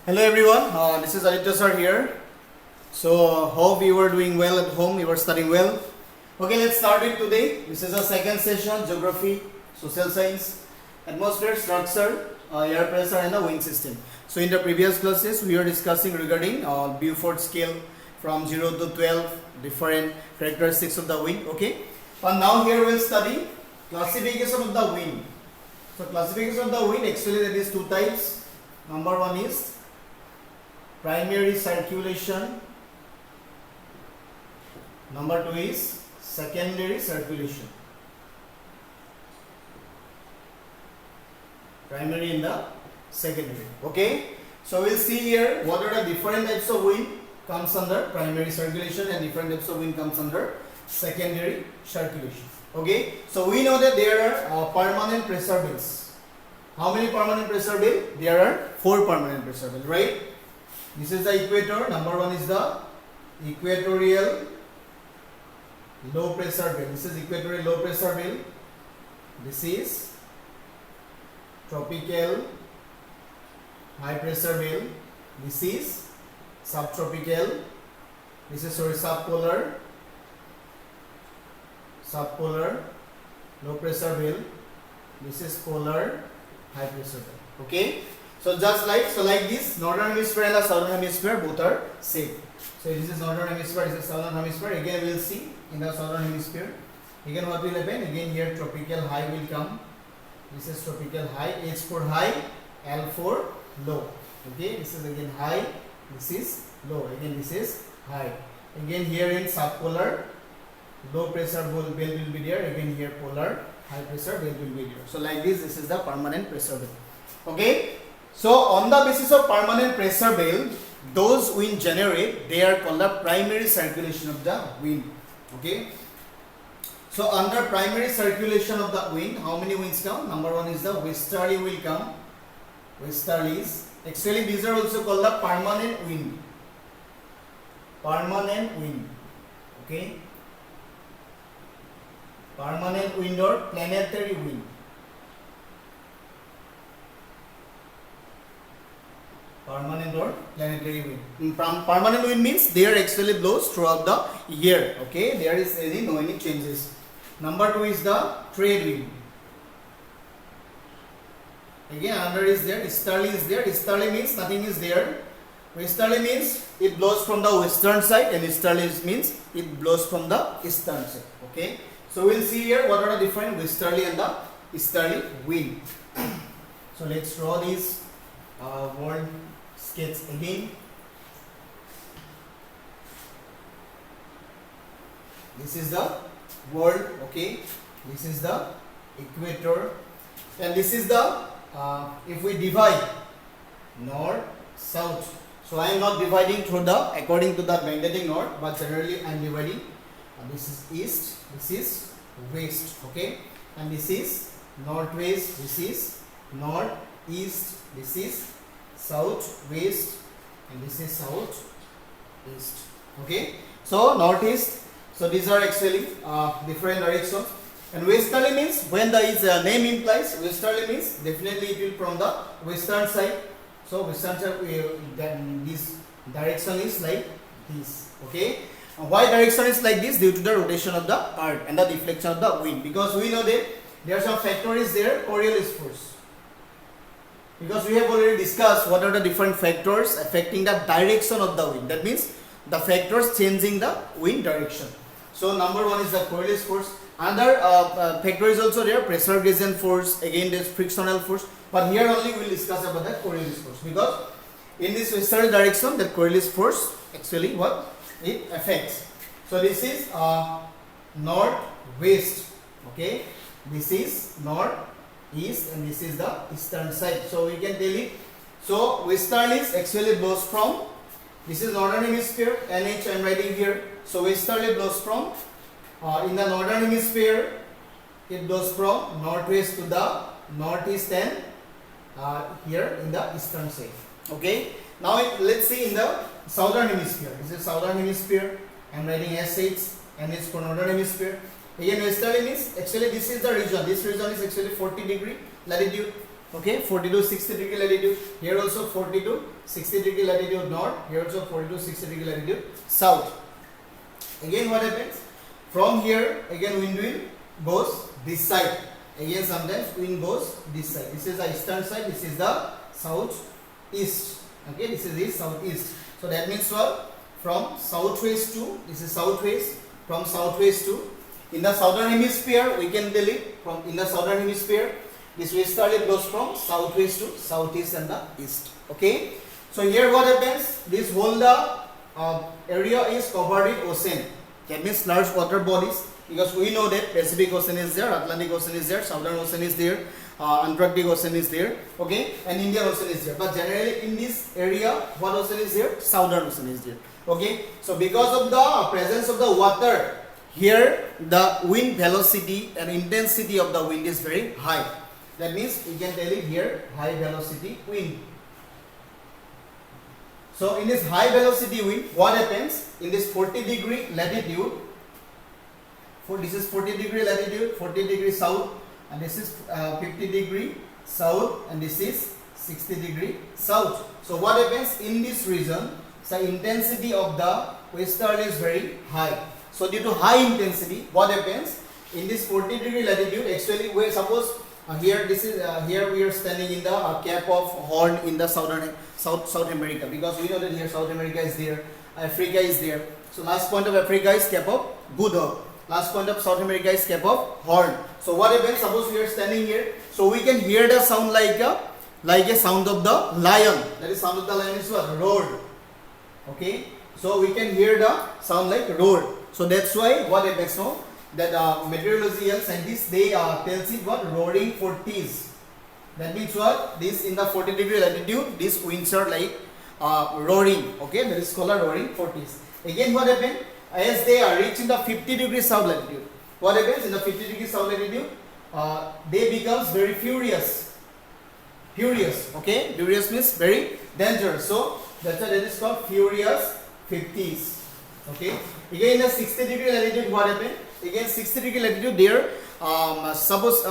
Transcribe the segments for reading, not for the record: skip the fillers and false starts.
Hello everyone, this is Aditya sir here. So hope you were doing well at home, you were studying well. Okay, let's start it today. This is our second session, geography, social science, atmosphere, structure, air pressure and the wind system. So in the previous classes we were discussing regarding Beaufort scale from 0 to 12, different characteristics of the wind. Okay, and now here we'll study classification of the wind. So classification of the wind, actually there is two types. Number one is primary circulation, number two is secondary circulation. Primary and the secondary. Okay, so we'll see here what are the different types of wind comes under primary circulation and different types of wind comes under secondary circulation. Okay, so we know that there are permanent pressure belts. How many permanent pressure belts? There are 4 permanent pressure belts, right? This is the equator. Number one is the equatorial low pressure belt. This is equatorial low pressure belt. This is tropical high pressure belt. This is subtropical. This is subpolar low pressure belt. This is polar high pressure belt. Okay. So just like this, northern hemisphere and the southern hemisphere both are same. So this is northern hemisphere, this is southern hemisphere. Again we will see in the southern hemisphere. Again what will happen? Again here tropical high will come. This is tropical high. H for high, L for low. Okay, this is again high. This is low. Again this is high. Again here in subpolar, low pressure belt will be there. Again here polar high pressure belt will be there. So like this is the permanent pressure belt. Okay. So on the basis of permanent pressure belt, those wind generate, they are called the primary circulation of the wind. Okay. So under primary circulation of the wind, how many winds come? Number one is the westerly will come. Westerlies. Actually these are also called the permanent wind. Permanent wind. Okay. Permanent wind or planetary wind. Permanent or planetary wind. Permanent wind means they are actually blows throughout the year. Okay, there is no any changes. Number two is the trade wind. Again, under is there. Easterly is there. Easterly means nothing is there. Westerly means it blows from the western side, and easterly means it blows from the eastern side. Okay, so we'll see here what are the different westerly and the easterly wind. So let's draw this world sketch again. This is the world. Okay, this is the equator, and this is the if we divide north south. So I am not dividing through the according to the magnetic north, but generally I am dividing. This is east, this is west. Okay, and this is northwest, this is north east, this is south west, and this is south east. Okay, so northeast. So these are actually different directions. And westerly means when the name implies, westerly means definitely it will from the western side. So western side, then this direction is like this. Okay, why direction is like this? Due to the rotation of the earth and the deflection of the wind. Because we know that there are some factors there. Coriolis force. Because we have already discussed what are the different factors affecting the direction of the wind. That means the factors changing the wind direction. So number one is the Coriolis force. Another factor is also there, pressure gradient force. Again there is frictional force. But here only we will discuss about the Coriolis force. Because in this westerly direction, the Coriolis force actually what it affects. So this is northwest. Okay, this is north east, and this is the eastern side. So we can tell it. So westerlies actually blows from, this is northern hemisphere, NH I am writing here. So westerly blows from in the northern hemisphere, it blows from northwest to the northeast, and here in the eastern side. Okay, now let's see in the southern hemisphere. This is southern hemisphere. I am writing SH, and it's for northern hemisphere. Again westerly means actually this is the region. This region is actually 40 degree latitude. Okay, 40 to 60 degree latitude. Here also 40 to 60 degree latitude north. Here also 40 to 60 degree latitude south. Again, what happens? From here, again wind will goes this side. Again, sometimes wind goes this side. This is the eastern side. This is the southeast. Okay, this is the southeast. So that means what? From southwest to, this is southwest. From southwest to, in the southern hemisphere, we can tell it from in the southern hemisphere, this westerly blows from southwest to southeast and the east. Okay. So here what happens? This whole the area is covered with ocean. That means large water bodies, because we know that Pacific Ocean is there, Atlantic Ocean is there, Southern Ocean is there, Antarctic Ocean is there, okay, and Indian Ocean is there. But generally in this area, what ocean is there? Southern Ocean is there. Okay, so because of the presence of the water, here the wind velocity and intensity of the wind is very high. That means we can tell it here high velocity wind. So in this high velocity wind, what happens? In this 40 degree latitude, this is 40 degree latitude, 40 degree south, and this is 50 degree south, and this is 60 degree south. So what happens in this region? The intensity of the westerly is very high. So due to high intensity, what happens in this 40 degree latitude? Actually, we suppose here this is here we are standing in the Cape of Horn in the South America, because we know that here South America is there, Africa is there. So last point of Africa is Cape of Good Hope. Last point of South America is Cape of Horn. So what happens? Suppose we are standing here, so we can hear the sound like a sound of the lion. That is sound of the lion is what? Roar. Okay. So we can hear the sound like roar. So that's why what happens now, that meteorology and scientists, they tells it what? Roaring 40s. That means what? This in the 40 degree latitude, these winds are like roaring. Okay, that is called a roaring 40s. Again, what happened? As they are reaching the 50 degree south latitude, what happens in the 50 degree south latitude? They becomes very furious. Furious. Okay, furious means very dangerous. So that's why that is called furious 50s. Okay. Again, in the 60 degree latitude, what happened? Again, 60 degree latitude there. Suppose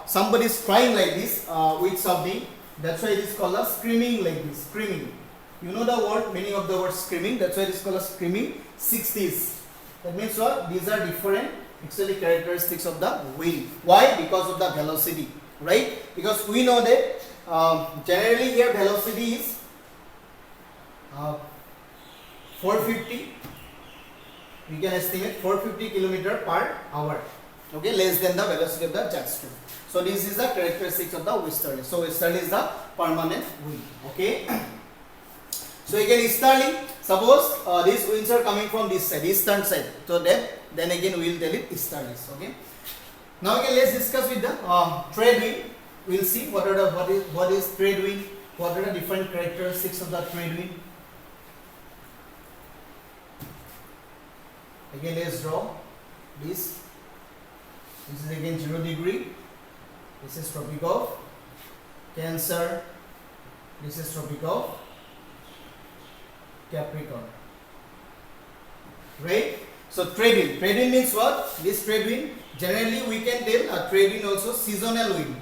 somebody is crying like this with something. That's why it is called a screaming like this. Screaming. You know the word, meaning of the word screaming. That's why it is called a screaming 60s. That means what? These are different actually characteristics of the wind. Why? Because of the velocity, right? Because we know that generally here velocity is 450. We can estimate 450 km per hour. Okay, less than the velocity of the jet stream. So this is the characteristics of the westerly. So westerly is the permanent wind. Okay. So again easterly, suppose these winds are coming from this side, eastern side. So then again we will tell it easterlies. Okay. Now again let's discuss with the trade wind. We will see what is trade wind, what are the different characteristics of the trade wind. Again let's draw this. This is again 0 degree. This is Tropic of Cancer. This is Tropic of Capricorn. Right? So trade wind. Trade wind means what? This trade wind, generally we can tell a trade wind also seasonal wind,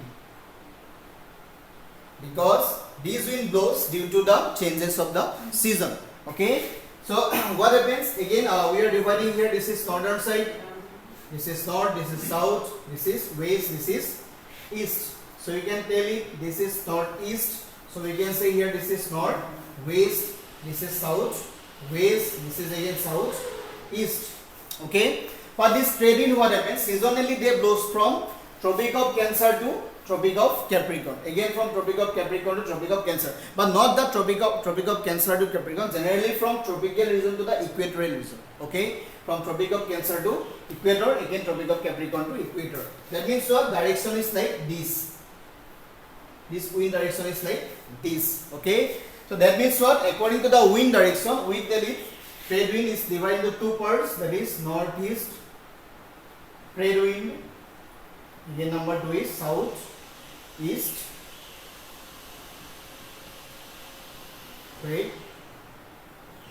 because this wind blows due to the changes of the season. Okay. So what happens? Again we are dividing here. This is northern side. This is north. This is south. This is west. This is east. So you can tell it this is northeast. So we can say here this is north, west. This is south, west. This is again south, east. Okay. For this trade wind, what happens? Seasonally they blows from Tropic of Cancer to Tropic of Capricorn. Again from Tropic of Capricorn to Tropic of Cancer, but not the Tropic of Cancer to Capricorn. Generally from tropical region to the equatorial region. Okay. From Tropic of Cancer to equator, again Tropic of Capricorn to equator. That means your direction is like this. This wind direction is like this. Okay. So that means what? According to the wind direction, we tell it trade wind is divided into two parts. That is northeast trade wind. Again number 2 is southeast trade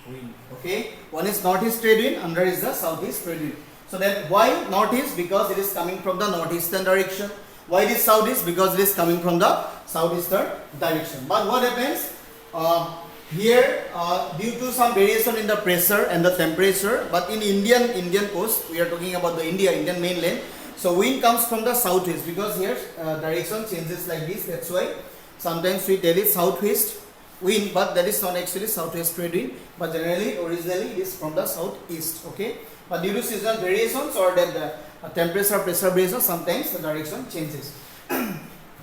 wind. Okay. One is northeast trade wind, another is the southeast trade wind. So then why northeast? Because it is coming from the northeastern direction. Why it is southeast? Because it is coming from the southeastern direction. But what happens here, due to some variation in the pressure and the temperature, but in Indian coast, we are talking about the Indian mainland. So wind comes from the southwest, because here direction changes like this. That's why sometimes we tell it southwest wind, but that is not actually southwest trade wind, but generally originally it is from the southeast. Okay, but due to seasonal variations or the temperature pressure variation, sometimes the direction changes.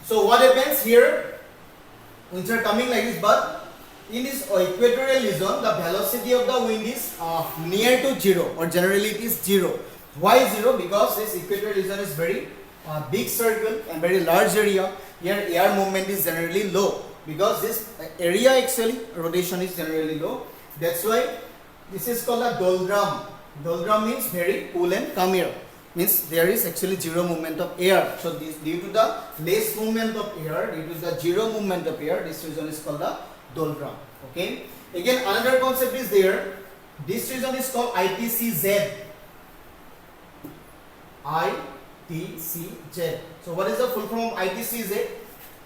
So what happens here, winds are coming like this, but in this equatorial region the velocity of the wind is near to zero, or generally it is zero. Why zero? Because this equatorial region is very big circle and very large area. Here air movement is generally low, because this area actually rotation is generally low. That's why this is called a doldrum. Doldrum means very cool and calm air, means there is actually zero movement of air. So this, due to the less movement of air, due to the zero movement of air, this region is called the doldrum. Okay, again another concept is there. This region is called ITCZ. ITCZ. So what is the full form of ITCZ?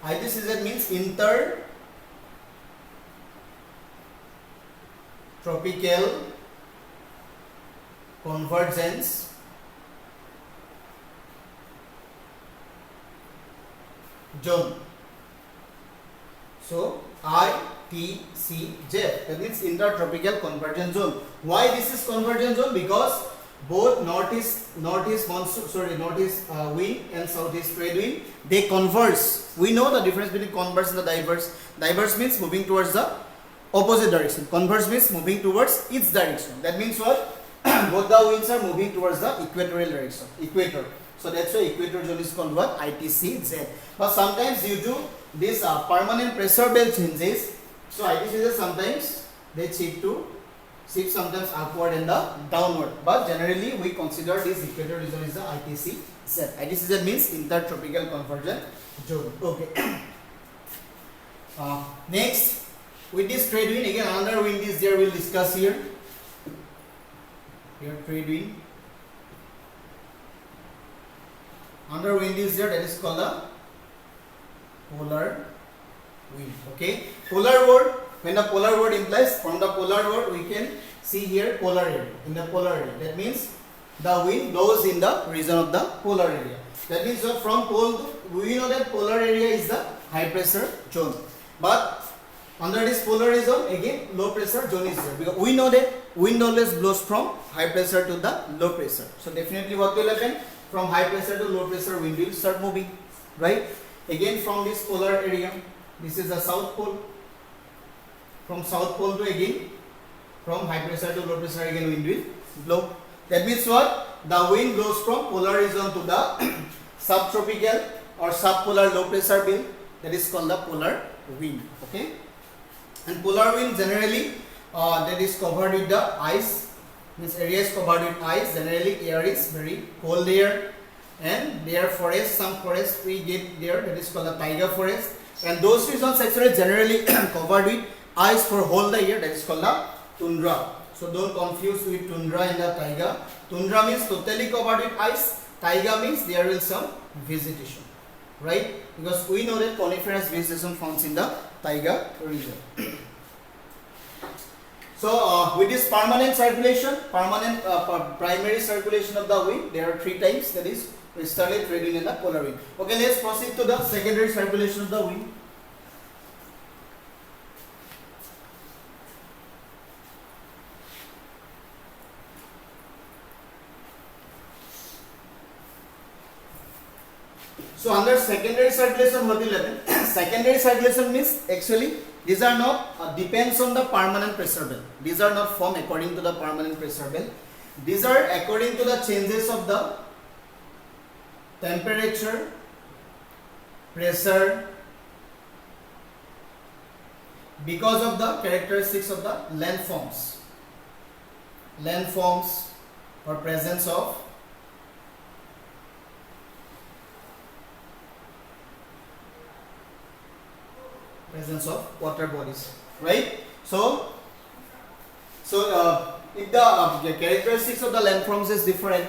ITCZ means Intertropical Convergence Zone. So ITCZ, that means Intertropical Convergence Zone. Why this is convergence zone? Because both northeast wind and southeast trade wind, they converge. We know the difference between converge and the diverge. Diverge means moving towards the opposite direction. Converge means moving towards its direction. That means what? Both the winds are moving towards the equatorial direction, equator. So that's why equator zone is called what? ITCZ. But sometimes due to this permanent pressure belt changes, so ITCZ sometimes they shift sometimes upward and the downward. But generally we consider this equator region is the ITCZ. ITCZ means Intertropical Convergence Zone. Okay. Next, with this trade wind, again another wind is there. We'll discuss here. Here trade wind. Another wind is there, that is called the polar wind. Okay, polar word. When the polar word implies, from the polar word we can see here polar area. In the polar area, that means the wind blows in the region of the polar area. That means from pole to, we know that polar area is the high pressure zone. But under this polar zone, again low pressure zone is there, because we know that wind always blows from high pressure to the low pressure. So definitely what will happen? From high pressure to low pressure, wind will start moving, right? Again from this polar area, this is the south pole. From south pole to again, from high pressure to low pressure, again wind will blow. That means what? The wind blows from polar region to the subtropical or subpolar low pressure belt. That is called the polar wind. Okay. And polar wind generally that is covered with the ice. Means area is covered with ice. Generally air is very cold there, and there forest, some forest we get there, that is called a taiga forest. And those regions actually generally covered with ice for whole the year, that is called the tundra. So don't confuse with tundra and the taiga. Tundra means totally covered with ice. Taiga means there will some vegetation, right? Because we know that coniferous vegetation found in the taiga region. So with this permanent circulation, primary circulation of the wind, there are three types. That is westerly, trade wind and the polar wind. Okay, let's proceed to the secondary circulation of the wind. So under secondary circulation, what will happen? Secondary circulation means actually these are not depends on the permanent pressure belt. These are not formed according to the permanent pressure belt. These are according to the changes of the temperature, pressure, because of the characteristics of the landforms or presence of water bodies, right? So if the characteristics of the landforms is different,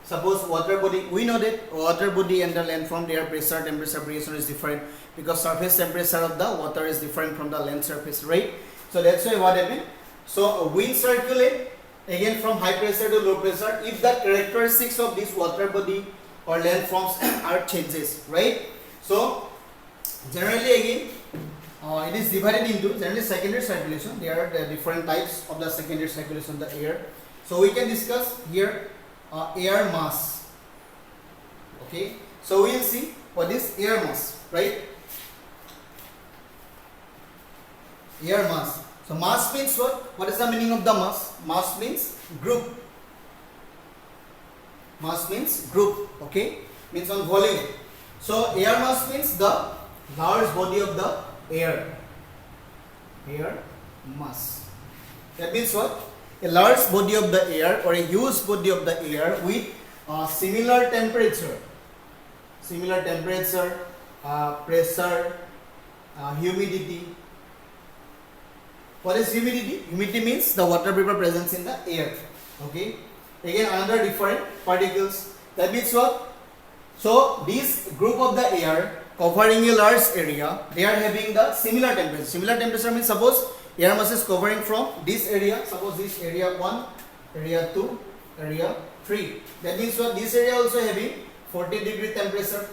Suppose water body, we know that water body and the landform, their pressure, temperature, variation is different because surface temperature of the water is different from the land surface, right? So that's why what happened. So wind circulate again from high pressure to low pressure if the characteristics of this water body or landforms are changes, right? So generally again it is divided into generally secondary circulation. There are the different types of the secondary circulation of the air. So we can discuss here air mass. Okay, so we will see what is air mass, right? Air mass. So mass means what? What is the meaning of the mass? Mass means group. Mass means group. Okay, means on volume. So air mass means the large body of the air. Air mass. That means what? A large body of the air or a huge body of the air with similar temperature, pressure, humidity. What is humidity? Humidity means the water vapor presence in the air. Okay. Again another different particles. That means what? So this group of the air covering a large area, they are having the similar temperature. Similar temperature means suppose air mass is covering from this area, suppose this area 1, area 2, area 3. That means what? This area also having 40-degree temperature.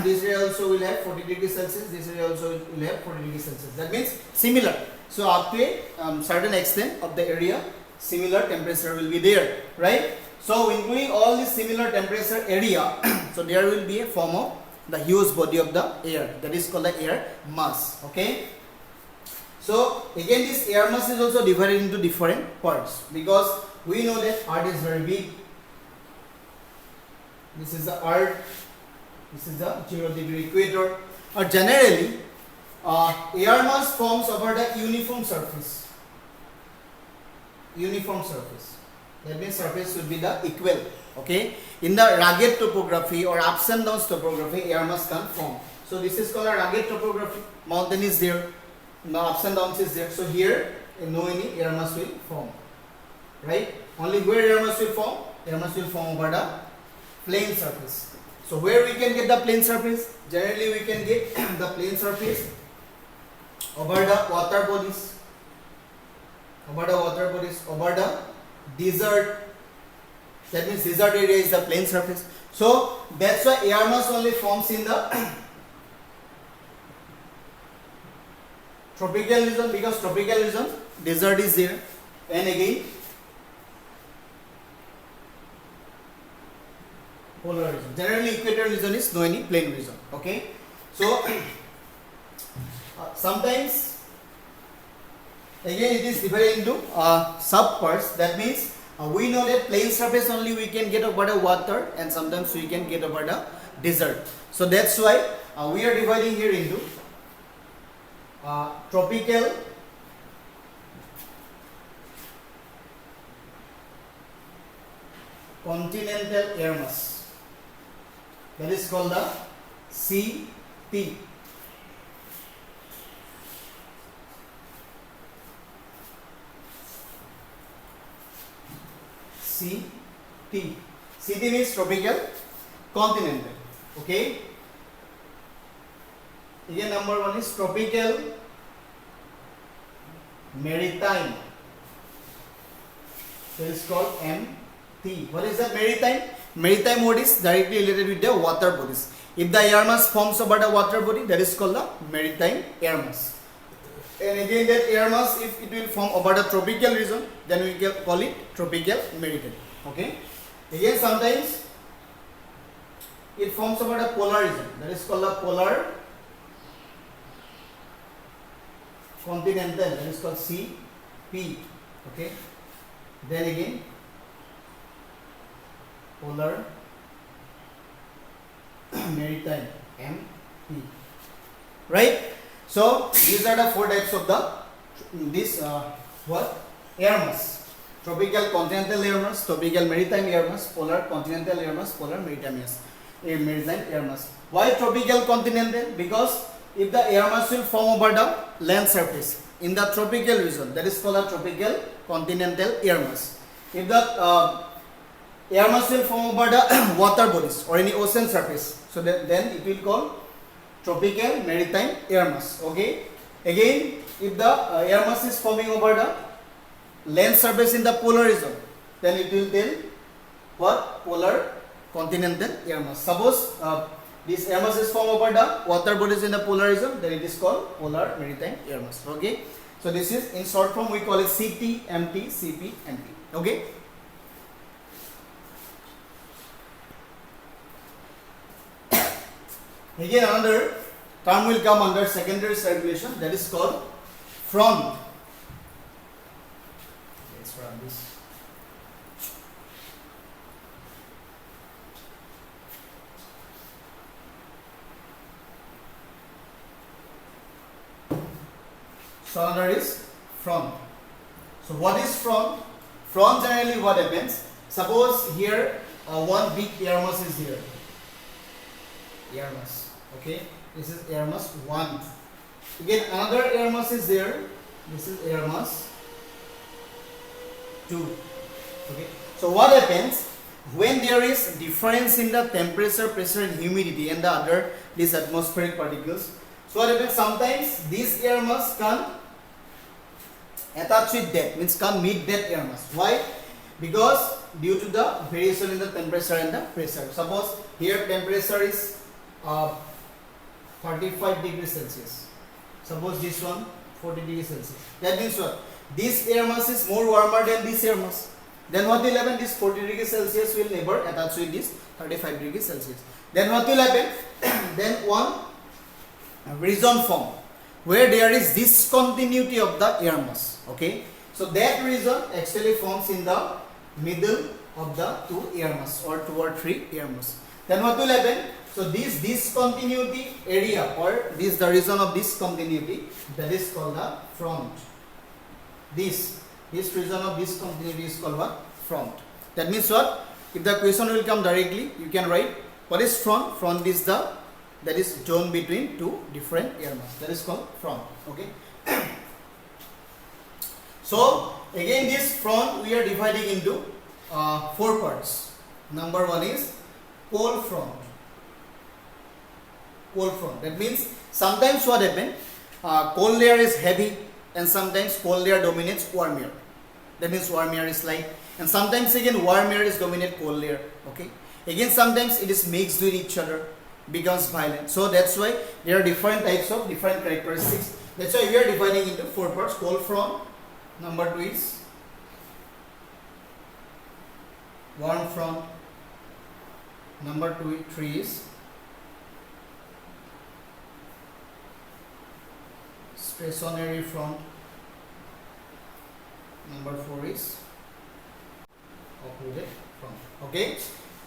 This area also will have 40 degrees Celsius. This area also will have 40 degrees Celsius. That means similar. So up to a certain extent of the area, similar temperature will be there, right? So including all this similar temperature area, so there will be a form of the huge body of the air. That is called the air mass. Okay. So again this air mass is also divided into different parts because we know that Earth is very big. This is the Earth. This is the 0-degree equator. Or generally, air mass forms over the uniform surface. Uniform surface. That means surface should be the equal. Okay. In the rugged topography or ups and downs topography, air mass can form. So this is called a rugged topography. Mountain is there. Now ups and downs is there. So here, no any air mass will form. Right. Only where air mass will form? Air mass will form over the plane surface. So where we can get the plane surface? Generally we can get the plane surface over the water bodies, over the desert. That means desert area is the plane surface. So that's why air mass only forms in the tropical region, because tropical region desert is there, and again polar region. Generally equatorial region is no any plane region. Okay. So sometimes again it is divided into sub parts. That means we know that plane surface only we can get over the water, and sometimes we can get over the desert. So that's why we are dividing here into tropical, continental air mass. That is called the CP. CT. CT means tropical, continental. Okay. Again, number one is tropical maritime. So it is called MT. What is that maritime? Maritime word is directly related with the water bodies. If the air mass forms over the water body, that is called the maritime air mass. And again, that air mass, if it will form over the tropical region, then we can call it tropical maritime. Okay. Again, sometimes it forms over the polar region. That is called the polar continental. That is called CP. Okay. Then again, polar maritime MP. Right. So these are the four types of the air mass: tropical continental air mass, tropical maritime air mass, polar continental air mass, polar maritime air mass. Why tropical continental? Because if the air mass will form over the land surface in the tropical region, that is called a tropical continental air mass. If the air mass will form over the water bodies or any ocean surface. So then it will call tropical maritime air mass. Okay. Again, if the air mass is forming over the land surface in the polar region, then it will tell what? Polar continental air mass. Suppose this air mass is formed over the water bodies in the polar region, then it is called polar maritime air mass. Okay. So this is in short form we call it CT, MT, CP, MT. Okay. Again, another term will come under secondary circulation, that is called front. Let's run this. So another is front. So what is front? Front generally what happens? Suppose here one big air mass is here. Air mass. Okay. This is air mass 1. Again another air mass is there. This is air mass 2. Okay. So what happens when there is difference in the temperature, pressure and humidity and the other these atmospheric particles? So what happens, sometimes this air mass can attach with that, means can meet that air mass. Why? Because due to the variation in the temperature and the pressure. Suppose here temperature is 35 degrees Celsius. Suppose this one 40 degrees Celsius. That means what? This air mass is more warmer than this air mass. Then what will happen? This 40 degrees Celsius will never attach with this 35 degrees Celsius. Then what will happen? Then one region form where there is discontinuity of the air mass. Okay. So that region actually forms in the middle of the two air mass or 2 or 3 air mass. Then what will happen? So this discontinuity area or this the region of discontinuity, that is called the front. This region of discontinuity is called what? Front. That means what? If the question will come directly, you can write what is front? Front is the that is zone between two different air mass. That is called front. Okay. So again this front we are dividing into 4 parts. Number 1 is cold front. Cold front. That means sometimes what happens? Cold layer is heavy and sometimes cold layer dominates warm air. That means warm air is light, and sometimes again warm air is dominate cold layer. Okay. Again sometimes it is mixed with each other, becomes violent. So that's why there are different types of different characteristics. That's why we are dividing into 4 parts. Cold front. Number 2 is warm front. Number 3 is stationary front. Number 4 is occluded front. Okay.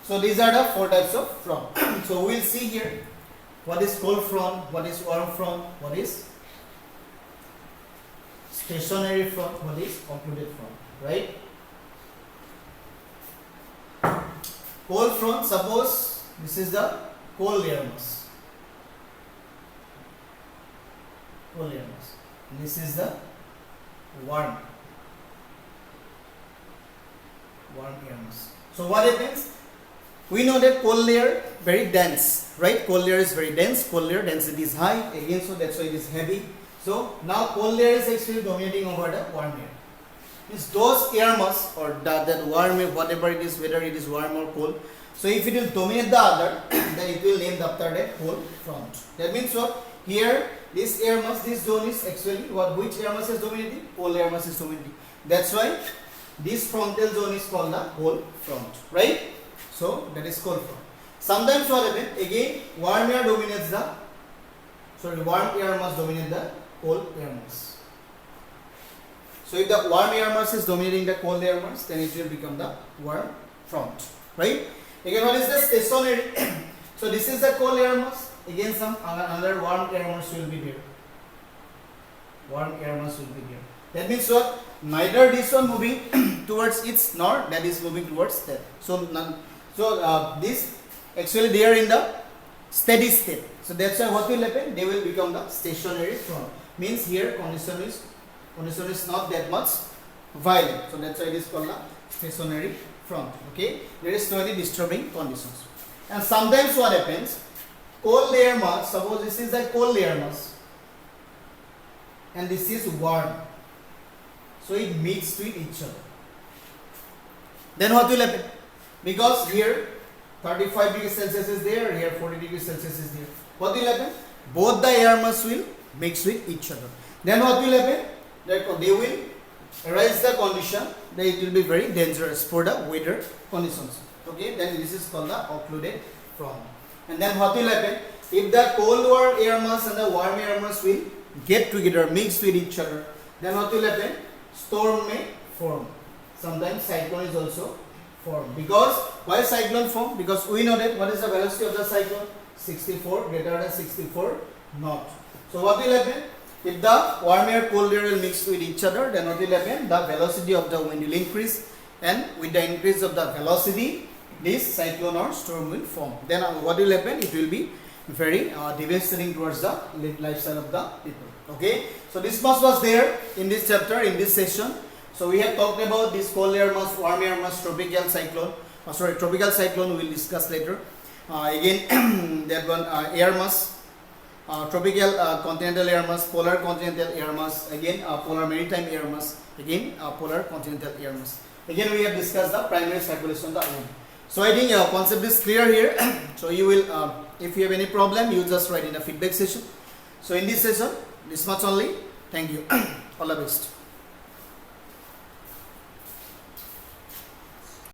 So these are the 4 types of front. So we will see here what is cold front, what is warm front, what is stationary front, what is occluded front, right? Cold front, suppose this is the cold air mass. Cold air mass. This is the warm air mass. So what happens? We know that cold layer very dense, right? Cold layer is very dense. Cold layer density is high. Again, so that's why it is heavy. So now cold layer is actually dominating over the warm air. Means those air mass or that warm air, whatever it is, whether it is warm or cold. So if it will dominate the other, then it will named after that cold front. That means what? Here this air mass, this zone is actually what? Which air mass is dominating? Cold air mass is dominating. That's why this frontal zone is called the cold front, right? So that is cold front. Sometimes what happens? Again, warm air dominates the warm air mass dominate the cold air mass. So if the warm air mass is dominating the cold air mass, then it will become the warm front, right? Again, what is the stationary? So this is the cold air mass. Again, some another warm air mass will be there. Warm air mass will be there. That means what? Neither this one moving towards its nor that is moving towards that. So this actually they are in the steady state. So that's why what will happen? They will become the stationary front. Means here condition is not that much violent. So that's why it is called the stationary front. Okay, there is no any disturbing conditions. And sometimes what happens, cold layer mass, suppose this is a cold layer mass and this is warm, so it mixed with each other. Then what will happen? Because here 35 degrees Celsius is there, here 40 degrees Celsius is there. What will happen? Both the air mass will mix with each other. Then what will happen? That they will arise the condition that it will be very dangerous for the weather conditions. Okay, then this is called the occluded front. And then what will happen? If the cold warm air mass and the warm air mass will get together, mix with each other, then what will happen? Storm may form. Sometimes cyclone is also formed. Because why cyclone form? Because we know that what is the velocity of the cyclone? 64, greater than 64 knot. So what will happen? If the warm air, cold air will mix with each other, then what will happen? The velocity of the wind will increase, and with the increase of the velocity, this cyclone or storm will form. Then what will happen? It will be very devastating towards the lifestyle of the people. Okay, so this much was there in this chapter, in this session. So we have talked about this cold air mass, warm air mass, tropical cyclone. Tropical cyclone we will discuss later. Again, that one air mass, tropical continental air mass, polar continental air mass, again polar maritime air mass, again polar continental air mass. Again we have discussed the primary circulation of the wind. So I think concept is clear here. So you will, if you have any problem, you just write in the feedback session. So in this session, this much only. Thank you. All the best.